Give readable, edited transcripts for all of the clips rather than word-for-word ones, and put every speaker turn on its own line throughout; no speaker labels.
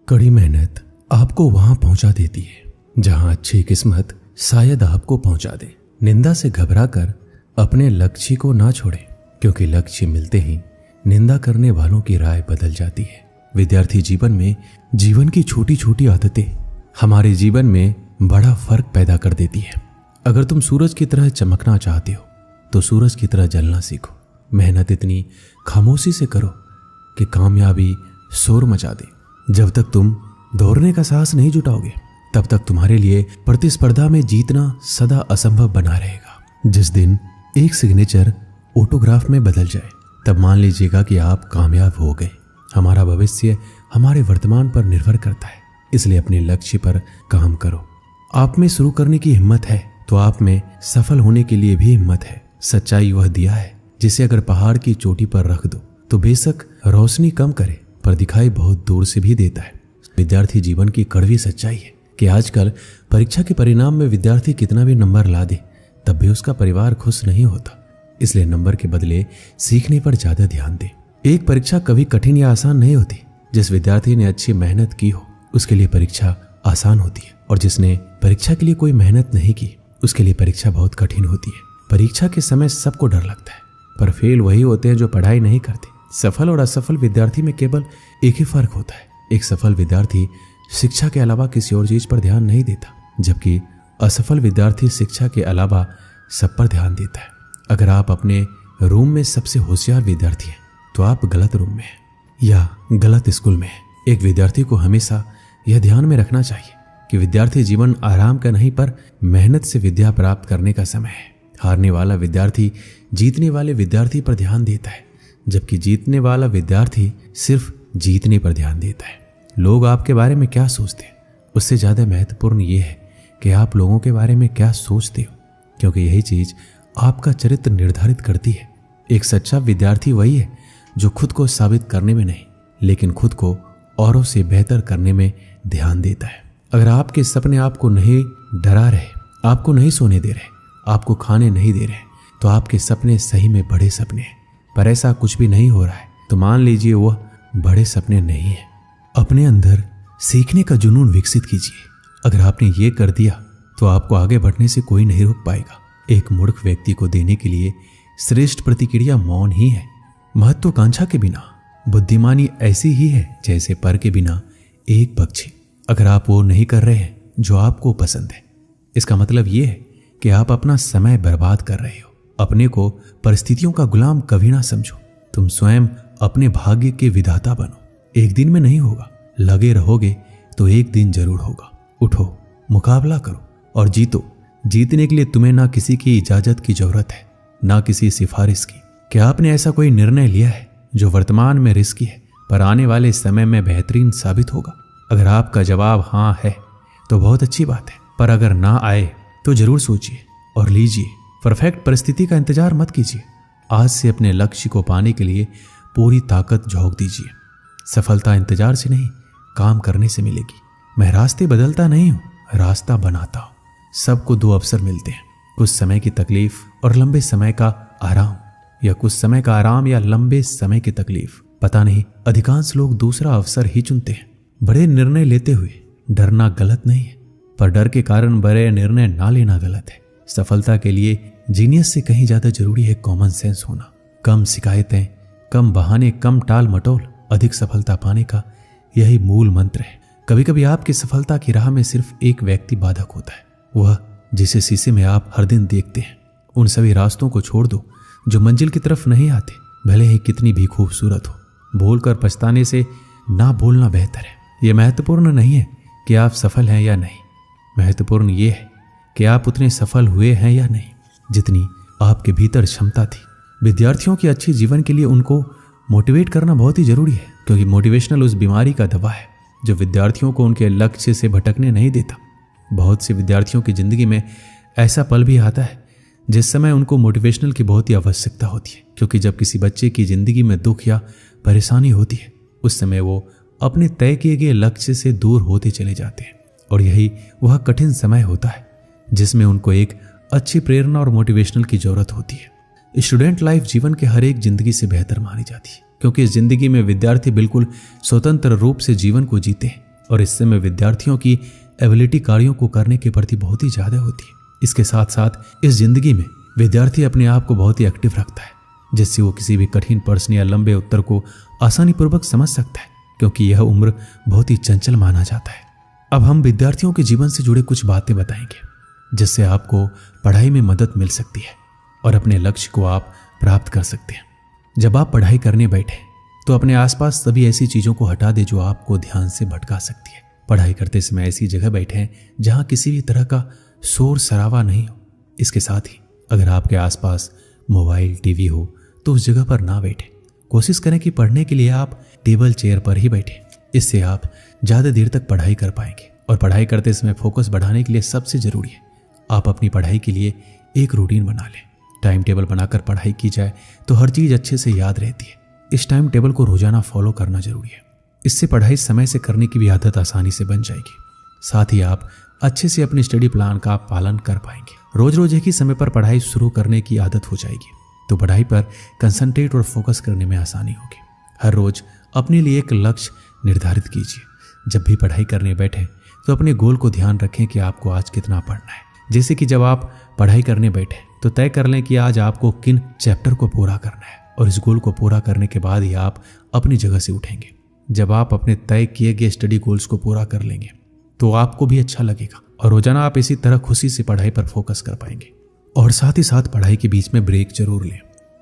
कड़ी मेहनत आपको वहां पहुंचा देती है जहां अच्छी किस्मत शायद आपको पहुंचा दे। निंदा से घबराकर अपने लक्ष्य को ना छोड़ें, क्योंकि लक्ष्य मिलते ही निंदा करने वालों की राय बदल जाती है। विद्यार्थी जीवन में जीवन की छोटी छोटी आदतें हमारे जीवन में बड़ा फर्क पैदा कर देती है। अगर तुम सूरज की तरह चमकना चाहते हो तो सूरज की तरह जलना सीखो। मेहनत इतनी खामोशी से करो कि कामयाबी शोर मचा दे। जब तक तुम दौड़ने का साहस नहीं जुटाओगे तब तक तुम्हारे लिए प्रतिस्पर्धा में जीतना सदा असंभव बना रहेगा। जिस दिन एक सिग्नेचर ऑटोग्राफ में बदल जाए तब मान लीजिएगा कि आप कामयाब हो गए। हमारा भविष्य हमारे वर्तमान पर निर्भर करता है, इसलिए अपने लक्ष्य पर काम करो। आप में शुरू करने की हिम्मत है तो आप में सफल होने के लिए भी हिम्मत है। सच्चाई वह दिया है जिसे अगर पहाड़ की चोटी पर रख दो तो बेशक रोशनी कम करे पर दिखाई बहुत दूर से भी देता है। विद्यार्थी जीवन की कड़वी सच्चाई है कि आजकल परीक्षा के परिणाम में विद्यार्थी कितना भी नंबर ला दे तब भी उसका परिवार खुश नहीं होता। इसलिए नंबर के बदले सीखने पर ज्यादा ध्यान दे। एक परीक्षा कभी कठिन या आसान नहीं होती। जिस विद्यार्थी ने अच्छी मेहनत की हो उसके लिए परीक्षा आसान होती है, और जिसने परीक्षा के लिए कोई मेहनत नहीं की उसके लिए परीक्षा बहुत कठिन होती है। परीक्षा के समय सबको डर लगता है, पर फेल वही होते हैं जो पढ़ाई नहीं करते। सफल और असफल विद्यार्थी में केवल एक ही फर्क होता है। एक सफल विद्यार्थी शिक्षा के अलावा किसी और चीज पर ध्यान नहीं देता, जबकि असफल विद्यार्थी शिक्षा के अलावा सब पर ध्यान देता है। अगर आप अपने रूम में सबसे होशियार विद्यार्थी हैं तो आप गलत रूम में हैं या गलत स्कूल में हैं। एक विद्यार्थी को हमेशा यह ध्यान में रखना चाहिए कि विद्यार्थी जीवन आराम का नहीं पर मेहनत से विद्या प्राप्त करने का समय है। हारने वाला विद्यार्थी जीतने वाले विद्यार्थी पर ध्यान देता है, जबकि जीतने वाला विद्यार्थी सिर्फ जीतने पर ध्यान देता है। लोग आपके बारे में क्या सोचते हैं उससे ज्यादा महत्वपूर्ण यह है कि आप लोगों के बारे में क्या सोचते हो, क्योंकि यही चीज आपका चरित्र निर्धारित करती है। एक सच्चा विद्यार्थी वही है जो खुद को साबित करने में नहीं लेकिन खुद को औरों से बेहतर करने में ध्यान देता है। अगर आपके सपने आपको नहीं डरा रहे, आपको नहीं सोने दे रहे, आपको खाने नहीं दे रहे, तो आपके सपने सही में बड़े सपने हैं। पर ऐसा कुछ भी नहीं हो रहा है तो मान लीजिए वह बड़े सपने नहीं है। अपने अंदर सीखने का जुनून विकसित कीजिए। अगर आपने ये कर दिया तो आपको आगे बढ़ने से कोई नहीं रोक पाएगा। एक मूर्ख व्यक्ति को देने के लिए श्रेष्ठ प्रतिक्रिया मौन ही है। महत्वाकांक्षा के बिना बुद्धिमानी ऐसी ही है जैसे पर के बिना एक पक्षी। अगर आप वो नहीं कर रहे हैं जो आपको पसंद है, इसका मतलब ये है कि आप अपना समय बर्बाद कर रहे हो। अपने को परिस्थितियों का गुलाम कभी ना समझो। तुम स्वयं अपने भाग्य के विधाता बनो। एक दिन में नहीं होगा, लगे रहोगे तो एक दिन जरूर होगा। उठो, मुकाबला करो और जीतो। जीतने के लिए तुम्हें ना किसी की इजाजत की जरूरत है ना किसी सिफारिश की। क्या आपने ऐसा कोई निर्णय लिया है जो वर्तमान में रिस्की है पर आने वाले समय में बेहतरीन साबित होगा? अगर आपका जवाब हाँ है तो बहुत अच्छी बात है, पर अगर ना आए तो जरूर सोचिए और लीजिए। परफेक्ट परिस्थिति का इंतजार मत कीजिए। आज से अपने लक्ष्य को पाने के लिए पूरी ताकत झोंक दीजिए। सफलता इंतजार से नहीं, काम करने से मिलेगी। मैं रास्ते बदलता नहीं हूं, रास्ता बनाता हूं। सबको दो अवसर मिलते हैं, कुछ समय की तकलीफ और लंबे समय का आराम, या कुछ समय का आराम या लंबे समय की तकलीफ। पता नहीं, अधिकांश लोग दूसरा अवसर ही चुनते हैं। बड़े निर्णय लेते हुए डरना गलत नहीं है, पर डर के कारण बड़े निर्णय ना लेना गलत है। सफलता के लिए जीनियस से कहीं ज्यादा जरूरी है कॉमन सेंस होना। कम शिकायतें, कम बहाने, कम टाल मटोल, अधिक सफलता पाने का यही मूल मंत्र है। कभी कभी आपकी सफलता की राह में सिर्फ एक व्यक्ति बाधक होता है, वह जिसे शीशे में आप हर दिन देखते हैं। उन सभी रास्तों को छोड़ दो जो मंजिल की तरफ नहीं आते, भले ही कितनी भी खूबसूरत हो। बोलकर पछताने से ना बोलना बेहतर है। यह महत्वपूर्ण नहीं है कि आप सफल हैं या नहीं, महत्वपूर्ण यह है कि आप उतने सफल हुए हैं या नहीं जितनी आपके भीतर क्षमता थी। विद्यार्थियों के अच्छे जीवन के लिए उनको मोटिवेट करना बहुत ही जरूरी है, क्योंकि मोटिवेशनल उस बीमारी का दवा है जो विद्यार्थियों को उनके लक्ष्य से भटकने नहीं देता। बहुत से विद्यार्थियों की जिंदगी में ऐसा पल भी आता है जिस समय उनको मोटिवेशनल की बहुत ही आवश्यकता होती है, क्योंकि जब किसी बच्चे की जिंदगी में दुख या परेशानी होती है उस समय वो अपने तय किए गए लक्ष्य से दूर होते चले जाते हैं, और यही वह कठिन समय होता है जिसमें उनको एक अच्छी प्रेरणा और मोटिवेशनल की जरूरत होती है। स्टूडेंट लाइफ जीवन के हर एक जिंदगी से बेहतर मानी जाती है, क्योंकि इस जिंदगी में विद्यार्थी बिल्कुल स्वतंत्र रूप से जीवन को जीते हैं और इस समय विद्यार्थियों की एबिलिटी कार्यों को करने के प्रति बहुत ही ज्यादा होती है। इसके साथ साथ इस जिंदगी में विद्यार्थी अपने आप को बहुत ही एक्टिव रखता है, जिससे वो किसी भी कठिन प्रश्न या लंबे उत्तर को आसानी पूर्वक समझ सकता है, क्योंकि यह उम्र बहुत ही चंचल माना जाता है। अब हम विद्यार्थियों के जीवन से जुड़े कुछ बातें बताएंगे, जिससे आपको पढ़ाई में मदद मिल सकती है और अपने लक्ष्य को आप प्राप्त कर सकते हैं। जब आप पढ़ाई करने बैठे तो अपने आसपास सभी ऐसी चीजों को हटा दे जो आपको ध्यान से भटका सकती है। पढ़ाई करते समय ऐसी जगह बैठे जहां किसी भी तरह का शोर शराबा नहीं हो। इसके साथ ही अगर आपके आसपास मोबाइल, टीवी हो तो उस जगह पर ना बैठे। कोशिश करें कि पढ़ने के लिए आप टेबल चेयर पर ही बैठे। इससे आप ज्यादा देर तक पढ़ाई कर पाएंगे। और पढ़ाई करते समय फोकस बढ़ाने के लिए सबसे जरूरी है आप अपनी पढ़ाई के लिए एक रूटीन बना लें। टाइम टेबल बनाकर पढ़ाई की जाए तो हर चीज अच्छे से याद रहती है। इस टाइम टेबल को रोजाना फॉलो करना जरूरी है। इससे पढ़ाई समय से करने की भी आदत आसानी से बन जाएगी। साथ ही आप अच्छे से अपने स्टडी प्लान का पालन कर पाएंगे। रोज रोज एक ही समय पर पढ़ाई शुरू करने की आदत हो जाएगी तो पढ़ाई पर कंसंट्रेट और फोकस करने में आसानी होगी। हर रोज अपने लिए एक लक्ष्य निर्धारित कीजिए। जब भी पढ़ाई करने बैठे तो अपने गोल को ध्यान रखें कि आपको आज कितना पढ़ना है। जैसे कि जब आप पढ़ाई करने बैठे तो तय कर लें कि आज आपको किन चैप्टर को पूरा करना है, और इस गोल को पूरा करने के बाद ही आप अपनी जगह से उठेंगे। जब आप अपने तय किए गए स्टडी गोल्स को पूरा कर लेंगे तो आपको भी अच्छा लगेगा और रोजाना आप इसी तरह खुशी से पढ़ाई पर फोकस कर पाएंगे। और साथ ही साथ पढ़ाई के बीच में ब्रेक जरूर लें।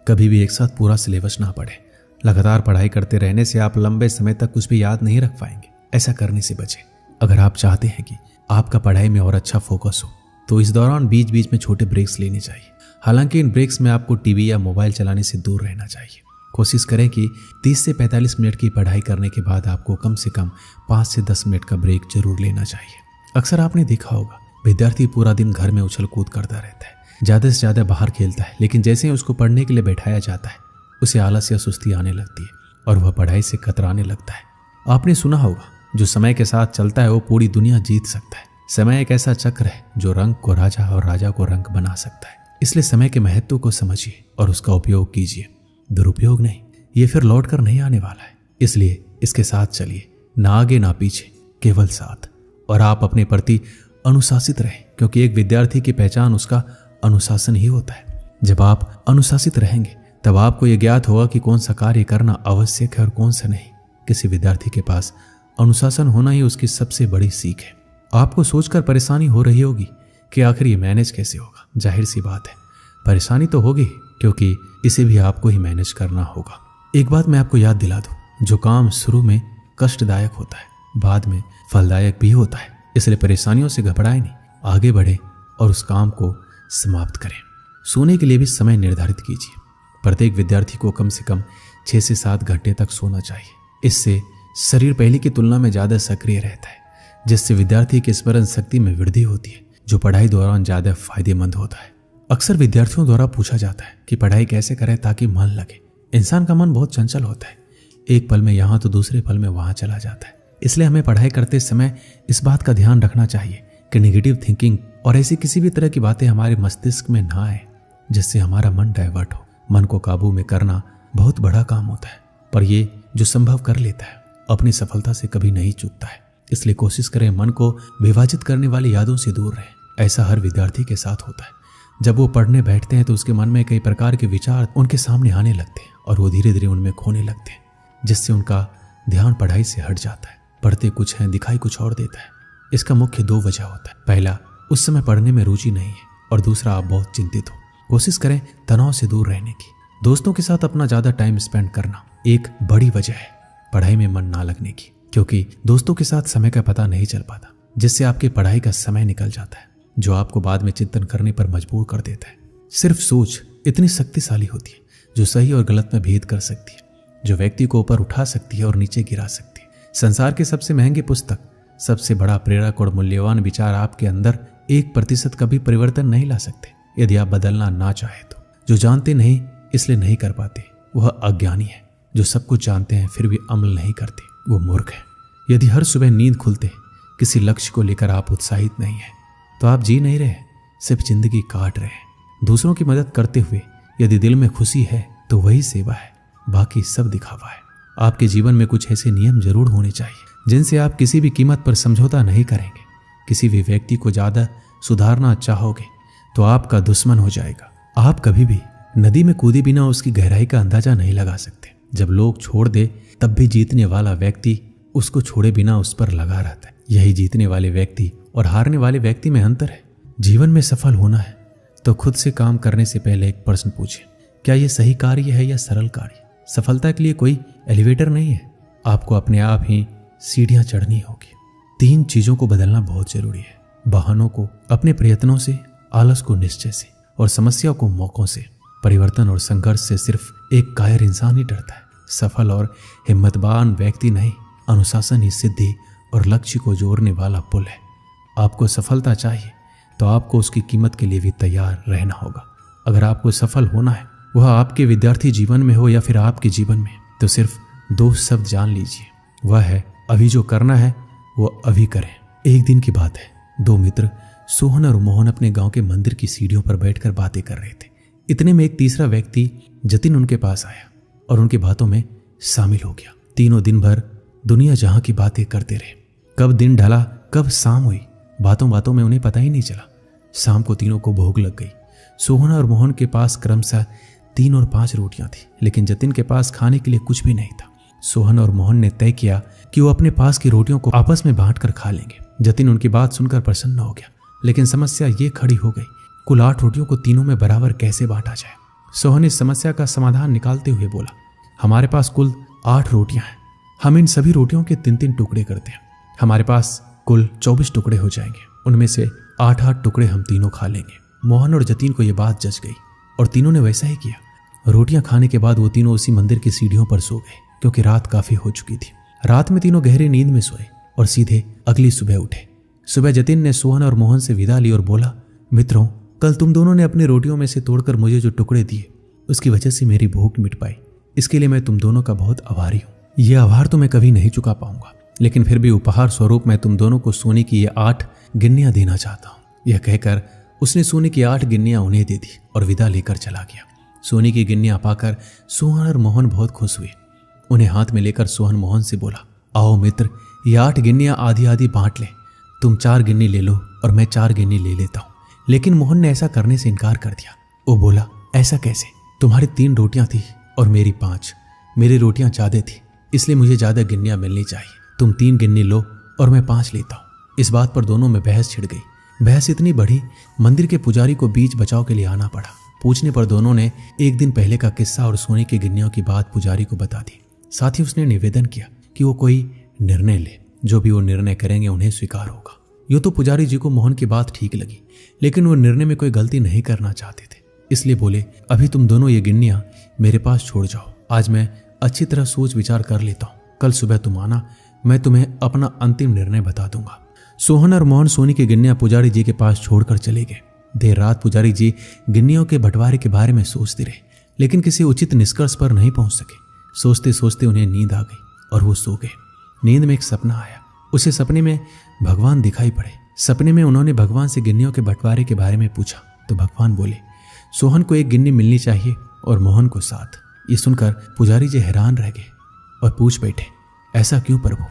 कभी भी एक साथ पूरा सिलेबस ना पढ़ें। लगातार पढ़ाई करते रहने से आप लंबे समय तक कुछ भी याद नहीं रख पाएंगे। ऐसा करने से बचें। अगर आप चाहते हैं कि आपका पढ़ाई में और अच्छा फोकस हो तो इस दौरान बीच बीच में छोटे ब्रेक्स लेने चाहिए। हालांकि इन ब्रेक्स में आपको टीवी या मोबाइल चलाने से दूर रहना चाहिए। कोशिश करें कि 30 से 45 मिनट की पढ़ाई करने के बाद आपको कम से कम 5 से 10 मिनट का ब्रेक जरूर लेना चाहिए। अक्सर आपने देखा होगा विद्यार्थी पूरा दिन घर में उछल कूद करता रहता है, ज्यादा से ज्यादा बाहर खेलता है, लेकिन जैसे ही उसको पढ़ने के लिए बैठाया जाता है उसे आलस या सुस्ती आने लगती है और वह पढ़ाई से कतराने लगता है। आपने सुना होगा जो समय के साथ चलता है वो पूरी दुनिया जीत सकता है। समय एक ऐसा चक्र है जो रंग को राजा और राजा को रंग बना सकता है। इसलिए समय के महत्व को समझिए और उसका उपयोग कीजिए, दुरुपयोग नहीं। ये फिर लौट कर नहीं आने वाला है, इसलिए इसके साथ चलिए, ना आगे ना पीछे, केवल साथ। और आप अपने प्रति अनुशासित रहें, क्योंकि एक विद्यार्थी की पहचान उसका अनुशासन ही होता है। जब आप अनुशासित रहेंगे तब आपको यह ज्ञात होगा कि कौन सा कार्य करना आवश्यक है और कौन सा नहीं। किसी विद्यार्थी के पास अनुशासन होना ही उसकी सबसे बड़ी सीख है। आपको सोचकर परेशानी हो रही होगी कि आखिर ये मैनेज कैसे होगा। जाहिर सी बात है, परेशानी तो होगी, क्योंकि इसे भी आपको ही मैनेज करना होगा। एक बात मैं आपको याद दिला दूं, जो काम शुरू में कष्टदायक होता है बाद में फलदायक भी होता है। इसलिए परेशानियों से घबराएं नहीं, आगे बढ़ें और उस काम को समाप्त करें। सोने के लिए भी समय निर्धारित कीजिए। प्रत्येक विद्यार्थी को कम से कम 6 से 7 घंटे तक सोना चाहिए। इससे शरीर पहले की तुलना में ज्यादा सक्रिय रहता है, जिससे विद्यार्थी की स्मरण शक्ति में वृद्धि होती है, जो पढ़ाई दौरान ज्यादा फायदेमंद होता है। अक्सर विद्यार्थियों द्वारा पूछा जाता है कि पढ़ाई कैसे करें ताकि मन लगे। इंसान का मन बहुत चंचल होता है, एक पल में यहाँ तो दूसरे पल में वहां चला जाता है। इसलिए हमें पढ़ाई करते समय इस बात का ध्यान रखना चाहिए कि नेगेटिव थिंकिंग और ऐसी किसी भी तरह की बातें हमारे मस्तिष्क में ना आए जिससे हमारा मन डाइवर्ट हो। मन को काबू में करना बहुत बड़ा काम होता है, पर ये जो संभव कर लेता है अपनी सफलता से कभी नहीं चूकता है। इसलिए कोशिश करें मन को विभाजित करने वाली यादों से दूर रहें। ऐसा हर विद्यार्थी के साथ होता है। जब वो पढ़ने बैठते हैं तो उसके मन में कई प्रकार के विचार उनके सामने आने लगते हैं और वो धीरे धीरे उनमें खोने लगते हैं, जिससे उनका ध्यान पढ़ाई से हट जाता है। पढ़ते कुछ है, दिखाई कुछ और देता है। इसका मुख्य 2 वजह होता है। पहला, उस समय पढ़ने में रुचि नहीं है, और दूसरा, आप बहुत चिंतित हो। कोशिश करें तनाव से दूर रहने की। दोस्तों के साथ अपना ज्यादा टाइम स्पेंड करना एक बड़ी वजह है पढ़ाई में मन ना लगने की, क्योंकि दोस्तों के साथ समय का पता नहीं चल पाता, जिससे आपकी पढ़ाई का समय निकल जाता है, जो आपको बाद में चिंतन करने पर मजबूर कर देता है। सिर्फ सोच इतनी शक्तिशाली होती है जो सही और गलत में भेद कर सकती है, जो व्यक्ति को ऊपर उठा सकती है और नीचे गिरा सकती है। संसार की सबसे महंगी पुस्तक, सबसे बड़ा प्रेरक और मूल्यवान विचार आपके अंदर 1% कभी परिवर्तन नहीं ला सकते यदि आप बदलना ना चाहे तो। जो जानते नहीं इसलिए नहीं कर पाते वह अज्ञानी है। जो सब कुछ जानते हैं फिर भी अमल नहीं करते वो मूर्ख है। यदि हर सुबह नींद खुलते किसी लक्ष्य को लेकर आप उत्साहित नहीं है तो आप जी नहीं रहे, सिर्फ जिंदगी काट रहे हैं। दूसरों की मदद करते हुए यदि दिल में खुशी है तो वही सेवा है, बाकी सब दिखावा है। आपके जीवन में कुछ ऐसे नियम जरूर होने चाहिए जिनसे आप किसी भी कीमत पर समझौता नहीं करेंगे। किसी भी व्यक्ति को ज्यादा सुधारना चाहोगे तो आपका दुश्मन हो जाएगा। आप कभी भी नदी में कूदे बिना उसकी गहराई का अंदाजा नहीं लगा सकते। जब लोग छोड़ दे तब भी जीतने वाला व्यक्ति उसको छोड़े बिना उस पर लगा रहता है। यही जीतने वाले व्यक्ति और हारने वाले व्यक्ति में अंतर है। जीवन में सफल होना है तो खुद से काम करने से पहले एक प्रश्न पूछें, क्या यह सही कार्य है या सरल कार्य? सफलता के लिए कोई एलिवेटर नहीं है, आपको अपने आप ही सीढ़ियां चढ़नी होगी। 3 चीजों को बदलना बहुत जरूरी है। बहानों को अपने प्रयत्नों से, आलस को निश्चय से और समस्या को मौकों से। परिवर्तन और संघर्ष से सिर्फ एक कायर इंसान ही डरता है। सफल और हिम्मतवान व्यक्ति नहीं, अनुशासन ही सिद्धि और लक्ष्य को जोड़ने वाला पुल है। आपको सफलता चाहिए तो आपको उसकी कीमत के लिए भी तैयार रहना होगा। अगर आपको सफल होना है, वह आपके विद्यार्थी जीवन में हो या फिर आपके जीवन में, तो सिर्फ 2 शब्द जान लीजिए, वह है अभी जो करना है वो अभी करें। एक दिन की बात है, 2 मित्र सोहन और मोहन अपने गांव के मंदिर की सीढ़ियों पर बैठकर बातें कर रहे थे। इतने में एक तीसरा व्यक्ति जतिन उनके पास आया और उनकी बातों में शामिल हो गया। तीनों दिन भर दुनिया जहां की बातें करते रहे। कब दिन ढला, कब शाम हुई, बातों बातों में उन्हें पता ही नहीं चला। शाम को तीनों को भूख लग गई। सोहन और मोहन के पास क्रमशः 3 और 5 रोटियां थी, लेकिन जतिन के पास खाने के लिए कुछ भी नहीं था। सोहन और मोहन ने तय किया कि वो अपने पास की रोटियों को आपस में बांटकर खा लेंगे। जतिन उनकी बात सुनकर प्रसन्न हो गया, लेकिन समस्या ये खड़ी हो गई, कुल 8 रोटियों को तीनों में बराबर कैसे बांटा जाए। सोहन इस समस्या का समाधान निकालते हुए बोला, हमारे पास कुल 8 रोटियां हैं, हम इन सभी रोटियों के 3-3 टुकड़े करते हैं। हमारे पास कुल 24 टुकड़े हो जाएंगे, उनमें से 8-8 टुकड़े हम तीनों खा लेंगे। मोहन और जतिन को यह बात जच गई और तीनों ने वैसा ही किया। रोटियां खाने के बाद वो तीनों उसी मंदिर की सीढ़ियों पर सो गए, क्योंकि रात काफी हो चुकी थी। रात में तीनों गहरी नींद में सोए और सीधे अगली सुबह उठे। सुबह जतिन ने सोहन और मोहन से विदा ली और बोला, मित्रों, कल तुम दोनों ने अपनी रोटियों में से तोड़कर मुझे जो टुकड़े दिए, उसकी वजह से मेरी भूख मिट पाई। इसके लिए मैं तुम दोनों का बहुत आभारी हूँ। यह आभार तो मैं कभी नहीं चुका पाऊंगा, लेकिन फिर भी उपहार स्वरूप मैं तुम दोनों को सोने की ये 8 गिन्नियां देना चाहता हूँ। यह कहकर उसने सोने की 8 गिन्नियां उन्हें दे दी और विदा लेकर चला गया। सोने की गिन्नियां पाकर सोहन और मोहन बहुत खुश हुए। उन्हें हाथ में लेकर सोहन मोहन से बोला, आओ मित्र, ये 8 गिन्नियां आधी आधी बांट ले। तुम 4 गिन्नी ले लो और मैं 4 गिन्नी ले लेता हूँ। लेकिन मोहन ने ऐसा करने से इनकार कर दिया। वो बोला, ऐसा कैसे? तुम्हारी 3 रोटियां थी और मेरी 5। मेरी रोटियां ज्यादा थी, इसलिए मुझे ज्यादा गिन्नियां मिलनी चाहिए। तुम 3 गिन्नी लो और मैं 5 लेता हूँ। इस बात पर दोनों में बहस छिड़ गई। बहस इतनी बढ़ी, मंदिर के पुजारी को बीच बचाव के लिए आना पड़ा। पूछने पर दोनों ने एक दिन पहले का किस्सा और सोने की गिन्नियों की बात पुजारी को बता दी। साथ ही उसने निवेदन किया कि वो कोई निर्णय ले, जो भी वो निर्णय करेंगे उन्हें स्वीकार होगा। यूं तो पुजारी जी को मोहन की बात ठीक लगी, लेकिन वो निर्णय में कोई गलती नहीं करना चाहते थे, इसलिए बोले, अभी तुम दोनों ये गिन्नियां मेरे पास छोड़ जाओ। आज मैं अच्छी तरह सोच विचार कर लेता हूँ। कल सुबह तुम आना, मैं तुम्हें अपना अंतिम निर्णय बता दूंगा। सोहन और मोहन सोने की गिन्नियां पुजारी जी के पास छोड़कर चले गए। देर रात पुजारी जी गिन्नियों के बंटवारे के बारे में सोचते रहे, लेकिन किसी उचित निष्कर्ष पर नहीं पहुंच सके। सोचते सोचते उन्हें नींद आ गई और वो सो गए। नींद में एक सपना आया। उसे सपने में भगवान दिखाई पड़े। सपने में उन्होंने भगवान से गिन्नियों के बंटवारे के बारे में पूछा तो भगवान बोले, सोहन को 1 गिन्नी मिलनी चाहिए और मोहन को 7। ये सुनकर पुजारी जी हैरान रह गए और पूछ बैठे, ऐसा क्यों प्रभु?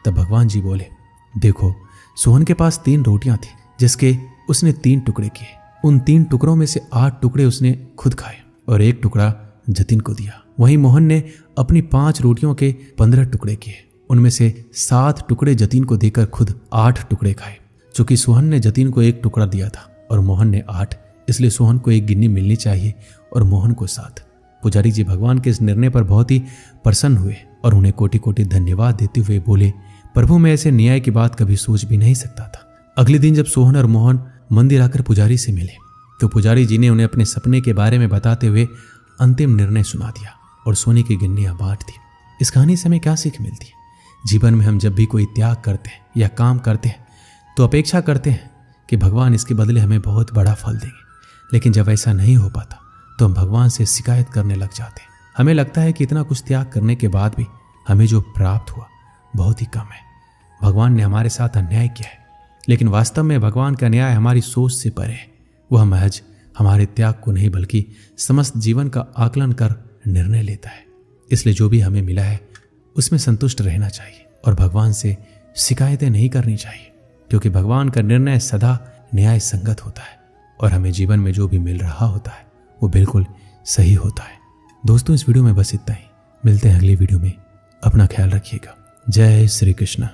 तब भगवान जी बोले, देखो, सोहन के पास 3 रोटियां थी, जिसके उसने 3 टुकड़े किए। उन 3 टुकड़ों में से 8 टुकड़े उसने खुद खाए और 1 टुकड़ा जतिन को दिया। वहीं मोहन ने अपनी 5 रोटियों के 15 टुकड़े किए। उनमें से 7 टुकड़े जतिन को देकर खुद 8 टुकड़े खाए। चूंकि सोहन ने जतिन को 1 टुकड़ा दिया था और मोहन ने 8, इसलिए सोहन को 1 गिन्नी मिलनी चाहिए और मोहन को 7। पुजारी जी भगवान के इस निर्णय पर बहुत ही प्रसन्न हुए और उन्हें कोटि कोटि धन्यवाद देते हुए बोले, प्रभु, मैं ऐसे न्याय की बात कभी सोच भी नहीं सकता था। अगले दिन जब सोहन और मोहन मंदिर आकर पुजारी से मिले तो पुजारी जी ने उन्हें अपने सपने के बारे में बताते हुए अंतिम निर्णय सुना दिया और सोने की गिन्नियां बांट दी। इस कहानी से हमें क्या सीख मिलती है? जीवन में हम जब भी कोई त्याग करते हैं या काम करते हैं तो अपेक्षा करते हैं कि भगवान इसके बदले हमें बहुत बड़ा फल देंगे, लेकिन जब ऐसा नहीं हो पाता तो हम भगवान से शिकायत करने लग जाते हैं। हमें लगता है कि इतना कुछ त्याग करने के बाद भी हमें जो प्राप्त हुआ बहुत ही कम है। भगवान ने हमारे साथ अन्याय किया है, लेकिन वास्तव में भगवान का न्याय हमारी सोच से परे है। वह महज हमारे त्याग को नहीं बल्कि समस्त जीवन का आकलन कर निर्णय लेता है। इसलिए जो भी हमें मिला है उसमें संतुष्ट रहना चाहिए। और भगवान से शिकायतें नहीं करनी चाहिए, क्योंकि भगवान का निर्णय सदा न्याय संगत होता है और हमें जीवन में जो भी मिल रहा होता है वो बिल्कुल सही होता है। दोस्तों, इस वीडियो में बस इतना ही। मिलते हैं अगली वीडियो में। अपना ख्याल रखिएगा। जय श्री कृष्ण।